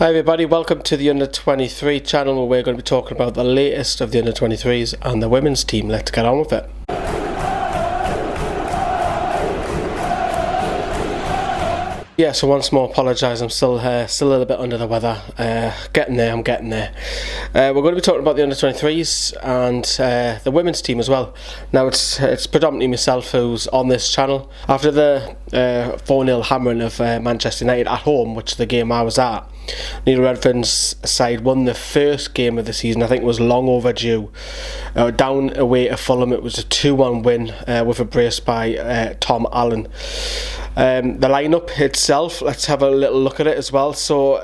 Hi everybody, welcome to the Under-23 channel where we're going to be talking about the latest of the Under-23s and the women's team. Let's get on with it. Yeah, so once more, apologise, I'm still a little bit under the weather. I'm getting there. We're going to be talking about the Under-23s and the women's team as well. Now, it's predominantly myself who's on this channel. After the 4-0 hammering of Manchester United at home, which is the game I was at, Neil Redfern's side won the first game of the season. I think it was long overdue. Down away at Fulham, it was a 2-1 win with a brace by Tom Allen. The lineup itself, let's have a little look at it as well. So,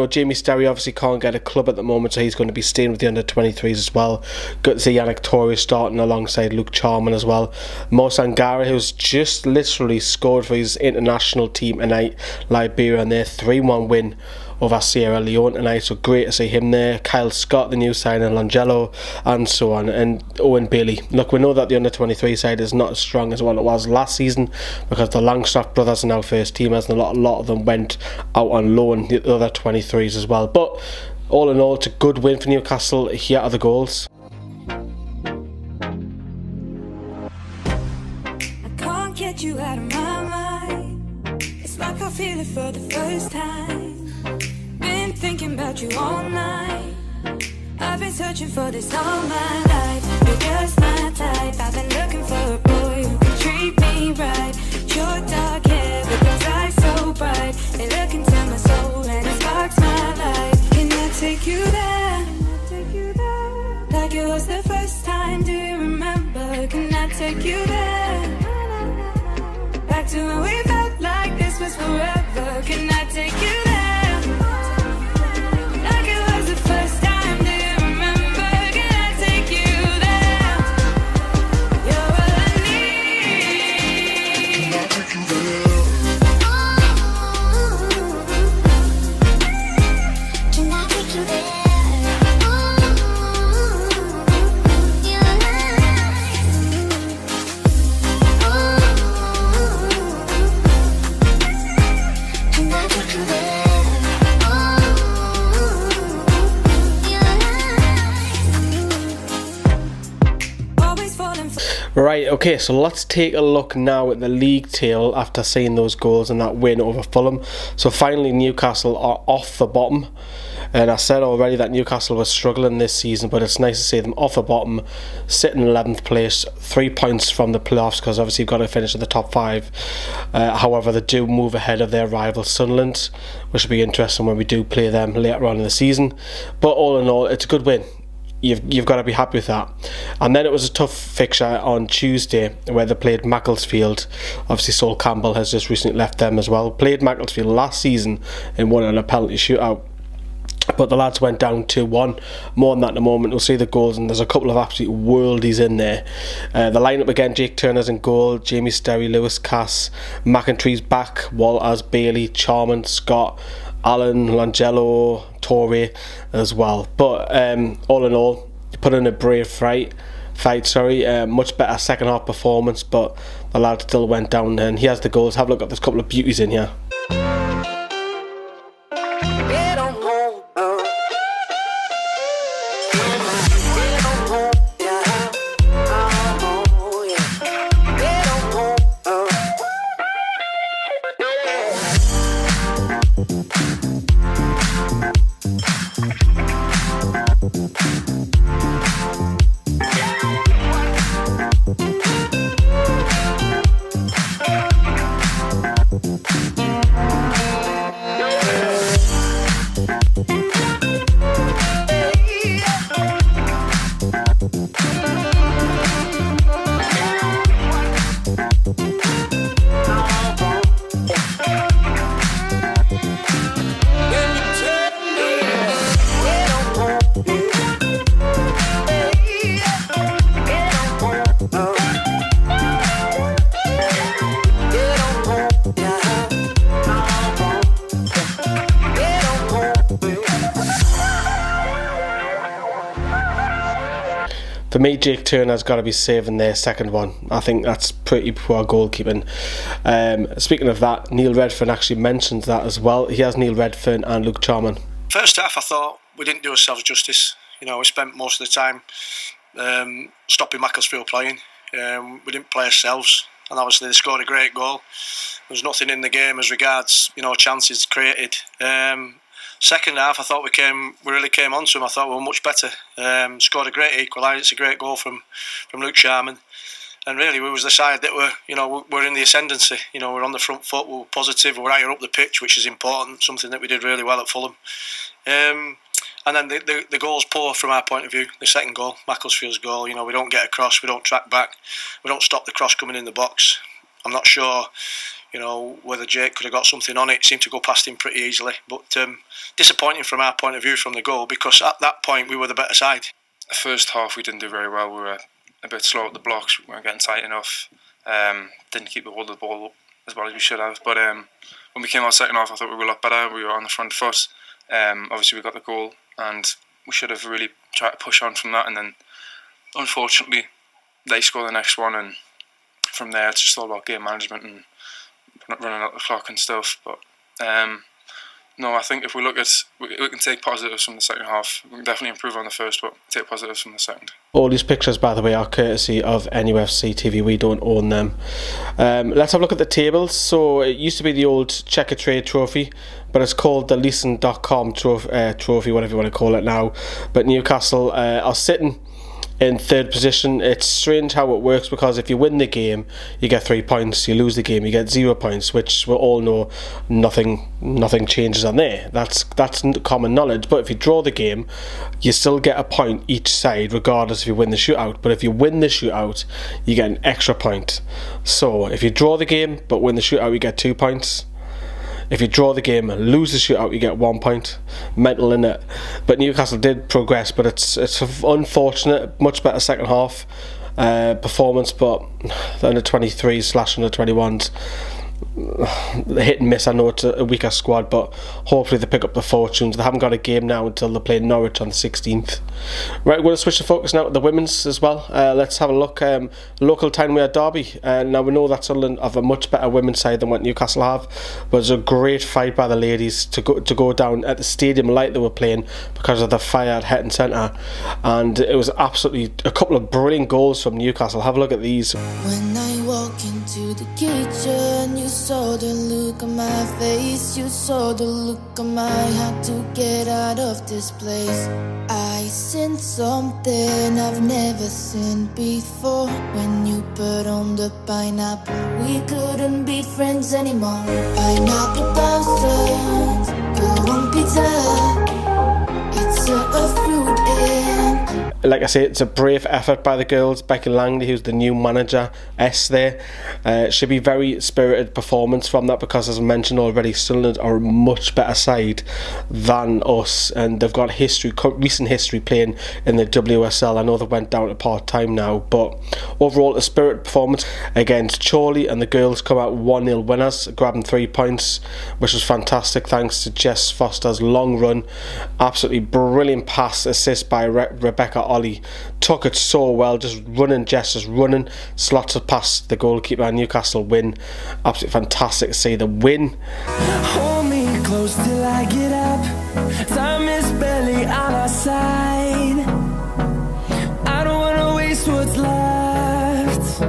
Jamie Sterry obviously can't get a club at the moment, so he's going to be staying with the Under-23s as well. Good to see Yannick Torre starting alongside Luke Charman as well. Mo Sangare, who's just literally scored for his international team tonight, Liberia, and their 3-1 win over Sierra Leone tonight, so great to see him there. Kyle Scott, the new signing, Langelo, and so on, and Owen Bailey. Look, we know that the Under-23 side is not as strong as what it was last season because the Langstaff brothers are now first teamers, and a lot of them went out on loan, the other 23s as well. But all in all, it's a good win for Newcastle. Here are the goals. I can't get you out of my mind. It's like I feel it for the first time. Been thinking about you all night. I've been searching for this all my life. You're just my type. I've been looking for a boy who can treat me right. Your dark hair with those eyes so bright. They look into my soul and it sparks my life. Can I take you there? Like it was the first time, do you remember? Can I take you there? Back to when we felt like this was forever. Can I take you there? Like it was the first time, do you remember? Can I take you there? You're all I need. Can I take you there? Can I take you there? Right, okay, so let's take a look now at the league table after seeing those goals and that win over Fulham. So finally Newcastle are off the bottom, and I said already that Newcastle was struggling this season, but it's nice to see them off the bottom, sitting in 11th place, 3 points from the playoffs, because obviously you've got to finish in the top 5. However, they do move ahead of their rival Sunderland, which will be interesting when we do play them later on in the season. But all in all, it's a good win. You've got to be happy with that. And then it was a tough fixture on Tuesday where they played Macclesfield. Obviously Sol Campbell has just recently left them as well. Played Macclesfield last season and won on a penalty shootout, but the lads went down 2-1. More on that in a moment. We'll see the goals, and there's a couple of absolute worldies in there. The lineup again: Jake Turner's in goal, Jamie Sterry, Lewis Cass, McIntyre's back, Walters, Bailey, Charman, Scott, Allen, Langelo, Torre as well. But all in all, you put in a brave fight. Much better second half performance, but the lad still went down, and he has the goals. Have a look at this couple of beauties in here. For me, Jake Turner's got to be saving their second one. I think that's pretty poor goalkeeping. Speaking of that, Neil Redfern actually mentions that as well. He has Neil Redfern and Luke Charman. First half, I thought we didn't do ourselves justice. You know, we spent most of the time stopping Macclesfield playing. We didn't play ourselves, and obviously they scored a great goal. There was nothing in the game as regards, you know, chances created. Second half, I thought we really came on to them. I thought we were much better. Scored a great equaliser. It's a great goal from Luke Sharman. And really, we was the side that we're in the ascendancy. You know, we're on the front foot. We were positive. We were higher up the pitch, which is important. Something that we did really well at Fulham. And then the goal's poor from our point of view. The second goal, Macclesfield's goal. You know, we don't get across. We don't track back. We don't stop the cross coming in the box. I'm not sure, you know, whether Jake could have got something on it. It seemed to go past him pretty easily. But disappointing from our point of view from the goal, because at that point we were the better side. The first half we didn't do very well. We were a bit slow at the blocks. We weren't getting tight enough. Didn't keep the hold of the ball as well as we should have. But when we came out second half, I thought we were a lot better. We were on the front foot. Obviously we got the goal, and we should have really tried to push on from that. And then unfortunately they scored the next one, and from there it's just all about game management and running out the clock and stuff. But no, I think if we can take positives from the second half. We can definitely improve on the first, but take positives from the second. All these pictures, by the way, are courtesy of NUFC TV. We don't own them. Let's have a look at the tables. So it used to be the old Checker Trade Trophy, but it's called the Leeson.com trophy, whatever you want to call it now. But Newcastle are sitting in third position. It's strange how it works, because if you win the game you get 3 points, you lose the game you get 0 points, which we all know nothing changes on there. That's common knowledge. But if you draw the game, you still get a point each side, regardless if you win the shootout. But if you win the shootout, you get an extra point. So if you draw the game but win the shootout, you get 2 points. If you draw the game and lose the shootout, you get 1 point. Mental, innit? But Newcastle did progress, but it's unfortunate. Much better second half performance, but the under 23s / under 21s, hit and miss. I know it's a weaker squad, but hopefully they pick up the fortunes. They haven't got a game now until they play Norwich on the 16th. Right, we're going to switch the focus now to the women's as well. Let's have a look. Local Tyne-Wear derby. Now we know that Sunderland have a much better women's side than what Newcastle have, but it's a great fight by the ladies to go down at the stadium like they were playing because of the fire at Hetton Centre, and it was absolutely a couple of brilliant goals from Newcastle. Have a look at these. When I walk into the kitchen, you saw the look on my face, you saw the look on my heart to get out of this place. I seen something I've never seen before. When you put on the pineapple, we couldn't be friends anymore. Pineapple thousands, go on pizza. It's a fruit in. Like I say, it's a brave effort by the girls. Becky Langley, who's the new manager, there, should be very spirited performance from that, because as I mentioned already, Sunderland are a much better side than us, and they've got recent history playing in the WSL. I know they went down to part-time now, but overall a spirited performance against Chorley, and the girls come out 1-0 winners, grabbing 3 points, which was fantastic thanks to Jess Foster's long run. Absolutely brilliant pass assist by Rebecca Ollie. Took it so well, just running, slots it past the goalkeeper, and Newcastle win. Absolutely fantastic to see the win. Hold me close till I get up. Time is barely on our side. I don't wanna waste what's left.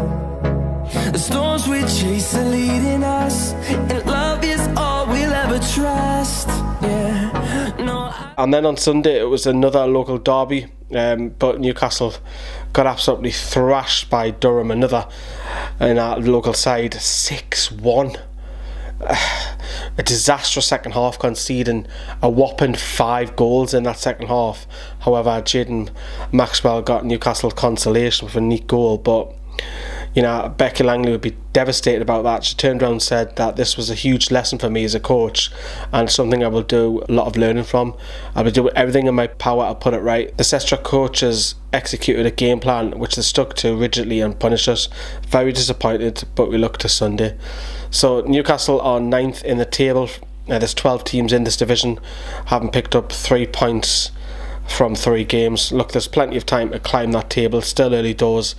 The storms we chase are leading us, and love is all we'll ever trust. Yeah, no. And then on Sunday it was another local derby, but Newcastle got absolutely thrashed by Durham, another in our local side, 6-1. A disastrous second half, conceding a whopping 5 goals in that second half. However, Jaden Maxwell got Newcastle consolation with a neat goal, but you know, Becky Langley would be devastated about that. She turned around and said that this was a huge lesson for me as a coach, and something I will do a lot of learning from. I will do everything in my power to put it right. The Sestra coaches executed a game plan which they stuck to rigidly and punished us. Very disappointed, but we look to Sunday. So Newcastle are 9th in the table. There's 12 teams in this division, having picked up 3 points from 3 games. Look, there's plenty of time to climb that table. Still early doors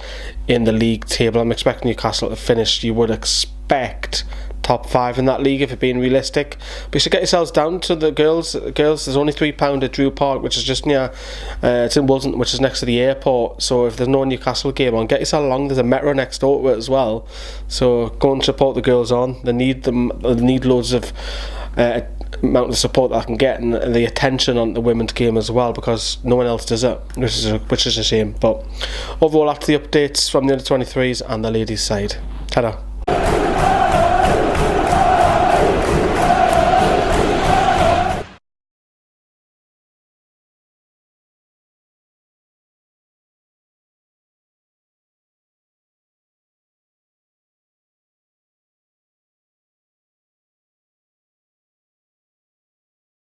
in the league table. I'm expecting Newcastle to finish, you would expect, top 5 in that league if you're being realistic. But you should get yourselves down to the girls. There's only £3 at Drew Park, which is just near, it's in Wilton, which is next to the airport. So if there's no Newcastle game on, get yourself along. There's a metro next door to it as well. So go and support the girls on. They need them. They need loads of amount of support that I can get, and the attention on the women's game as well, because no one else does it, which is a shame. But overall, after the updates from the under-23s and the ladies' side, ta-da.